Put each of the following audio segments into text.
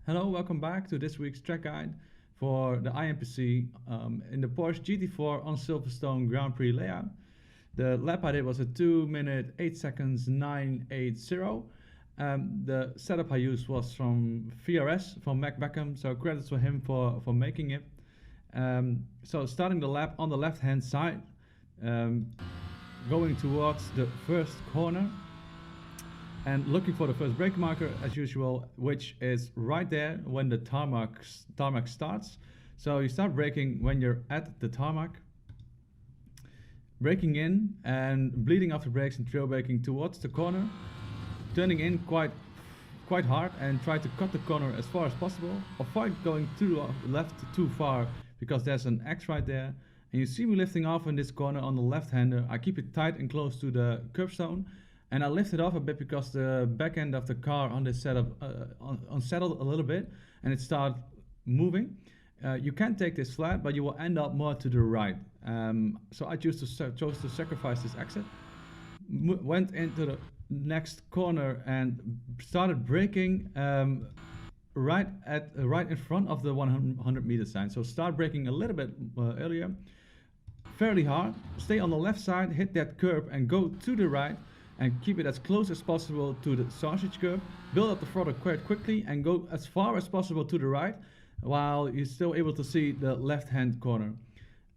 Hello, welcome back to this week's track guide for the IMPC in the Porsche GT4 on Silverstone Grand Prix layout. The lap I did was a 2 minute 8 seconds 980. The setup I used was from VRS, from Mac Beckham, so credits for him for making it. So starting the lap on the left hand side, going towards the first corner and looking for the first brake marker as usual, which is right there when the tarmac starts. So you start braking when you're at the tarmac, braking in and bleeding off the brakes and trail braking towards the corner, turning in quite hard and try to cut the corner as far as possible. Avoid going too left too far because there's an X right there. And you see me lifting off in this corner on the left hander. I keep it tight and close to the curbstone. And I lifted off a bit because the back end of the car on this setup unsettled a little bit and it started moving. You can take this flat, but you will end up more to the right. So I chose to sacrifice this exit. Went into the next corner and started braking right in front of the 100 meter sign. So start braking a little bit earlier, fairly hard. Stay on the left side, hit that curb and go to the right. And keep it as close as possible to the sausage curb. Build up the throttle quite quickly and go as far as possible to the right while you're still able to see the left hand corner.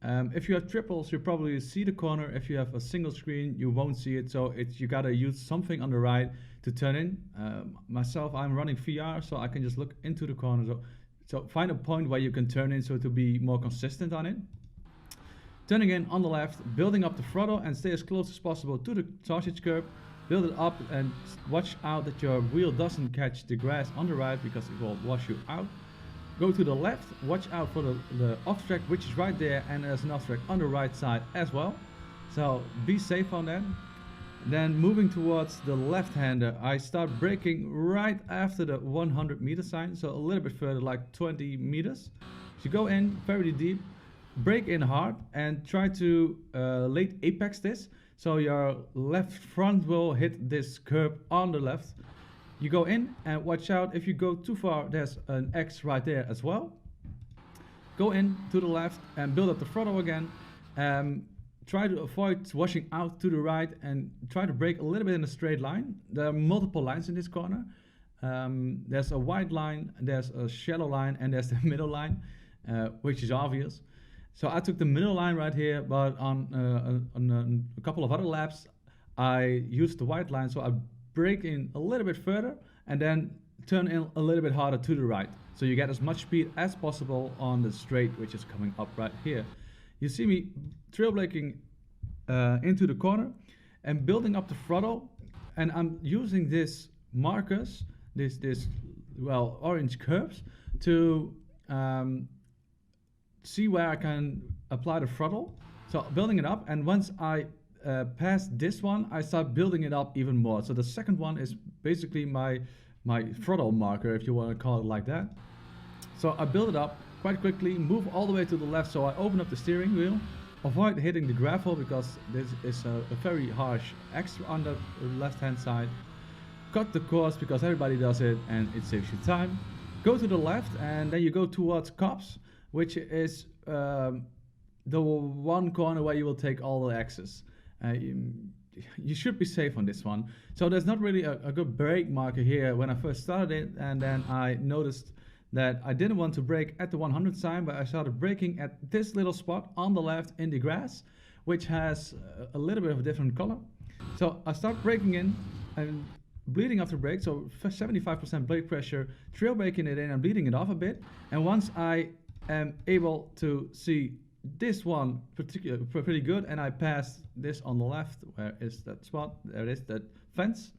If you have triples, you probably see the corner. If you have a single screen, you won't see it. So you gotta use something on the right to turn in. Myself, I'm running VR, so I can just look into the corner. So find a point where you can turn in so to be more consistent on it. Turning in on the left, building up the throttle and stay as close as possible to the sausage curb. Build it up and watch out that your wheel doesn't catch the grass on the right because it will wash you out. Go to the left, watch out for the off track, which is right there, and there's an off track on the right side as well. So be safe on that. Then moving towards the left hander, I start braking right after the 100 meter sign, so a little bit further, like 20 meters. So you go in very deep. Brake in hard and try to late apex this, so your left front will hit this curb on the left. You go in and watch out, if you go too far there's an X right there as well. Go in to the left and build up the throttle again. Try to avoid washing out to the right and try to brake a little bit in a straight line. There are multiple lines in this corner. There's a wide line, there's a shallow line, and there's the middle line, which is obvious. So I took the middle line right here, but on a couple of other laps, I used the white line. So I brake in a little bit further and then turn in a little bit harder to the right. So you get as much speed as possible on the straight, which is coming up right here. You see me trail braking into the corner and building up the throttle. And I'm using these markers, well, orange curves to see where I can apply the throttle. So building it up, and once I pass this one, I start building it up even more. So the second one is basically my throttle marker, if you want to call it like that. So I build it up quite quickly, move all the way to the left, so I open up the steering wheel, avoid hitting the gravel because this is a very harsh X on the left hand side. Cut the course because everybody does it and it saves you time. Go to the left and then you go towards cops, which is the one corner where you will take all the X's. You should be safe on this one. So there's not really a good brake marker here when I first started it, and then I noticed that I didn't want to brake at the 100 sign, but I started braking at this little spot on the left in the grass, which has a little bit of a different color. So I start braking in and bleeding off the brake, so 75% brake pressure, trail braking it in and bleeding it off a bit. And once I am able to see this one pretty good, and I passed this on the left. Where is that spot? There it is, that fence.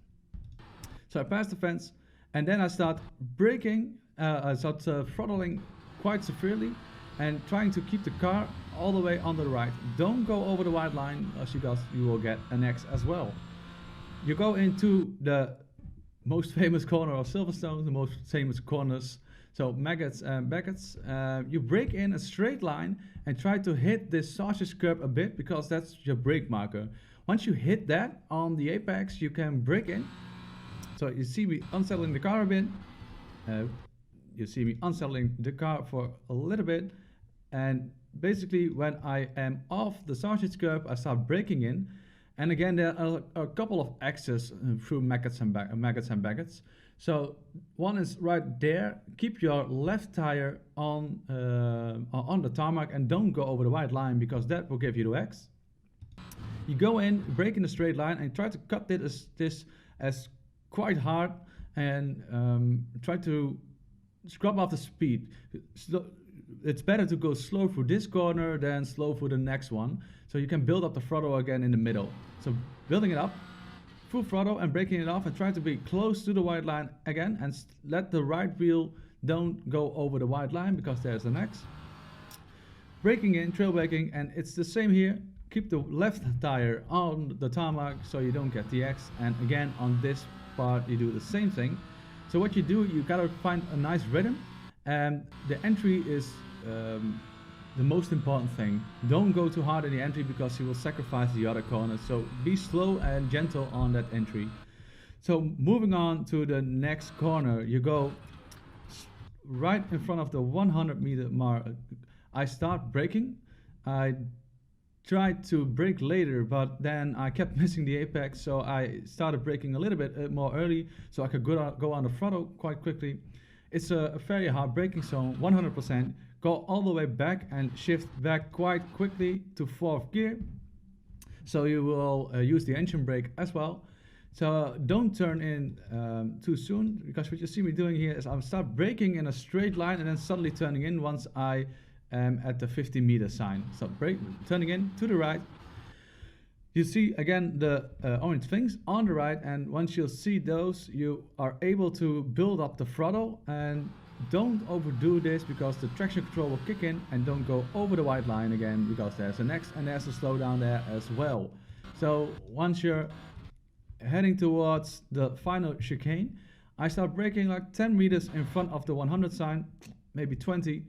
So I passed the fence and then I start braking, I start throttling quite severely and trying to keep the car all the way on the right. Don't go over the white line, as you will get an X as well. You go into the most famous corner of Silverstone, the most famous corners. So maggots and Beckett's, you brake in a straight line and try to hit this sausage curb a bit because that's your brake marker. Once you hit that on the apex, you can brake in. So you see me unsettling the car a bit. you see me unsettling the car for a little bit, and basically when I am off the sausage curb, I start braking in, and again there are a couple of exits through maggots and baggots. So one is right there. Keep your left tire on the tarmac and don't go over the white line, because that will give you the X. You go in, brake in a straight line, and try to cut this as quite hard, and try to scrub off the speed. It's better to go slow through this corner than slow through the next one, so you can build up the throttle again in the middle. So building it up, full throttle and braking it off, and try to be close to the white line again, and let the right wheel don't go over the white line, because there's an X. Braking in, trail braking, and it's the same here. Keep the left tire on the tarmac so you don't get the X, and again on this part you do the same thing. So what you do, you gotta find a nice rhythm, and the entry is the most important thing. Don't go too hard in the entry, because you will sacrifice the other corners. So be slow and gentle on that entry. So moving on to the next corner, you go right in front of the 100-meter mark. I start braking. I tried to brake later, but then I kept missing the apex, so I started braking a little bit more early so I could go on the throttle quite quickly. It's a very hard braking zone, 100%. Go all the way back and shift back quite quickly to 4th gear, so you will use the engine brake as well. So don't turn in too soon, because what you see me doing here is I start braking in a straight line and then suddenly turning in once I at the 50-meter sign. So turning in to the right. You see again the orange things on the right, and once you see those, you are able to build up the throttle, and don't overdo this, because the traction control will kick in, and don't go over the white line again, because there's an X and there's a slowdown there as well. So once you're heading towards the final chicane, I start braking like 10 meters in front of the 100 sign, maybe 20.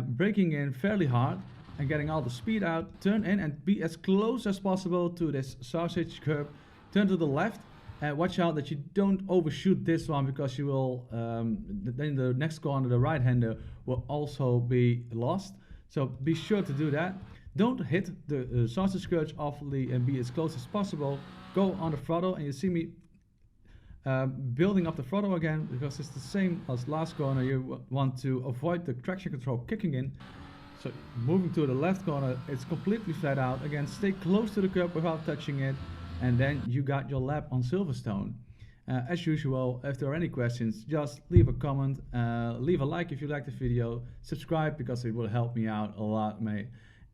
Braking in fairly hard and getting all the speed out. Turn in and be as close as possible to this sausage curb. Turn to the left and watch out that you don't overshoot this one, because you will then the next corner, the right hander, will also be lost. So be sure to do that. Don't hit the sausage curb awfully, and be as close as possible. Go on the throttle, and you see me building up the throttle again, because it's the same as last corner. You want to avoid the traction control kicking in. So moving to the left corner, it's completely flat out. Again, stay close to the curb without touching it, and then you got your lap on Silverstone. As usual, if there are any questions, just leave a comment, leave a like if you like the video, subscribe because it will help me out a lot, mate.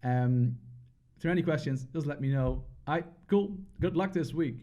If there are any questions, just let me know. Cool. Good luck this week.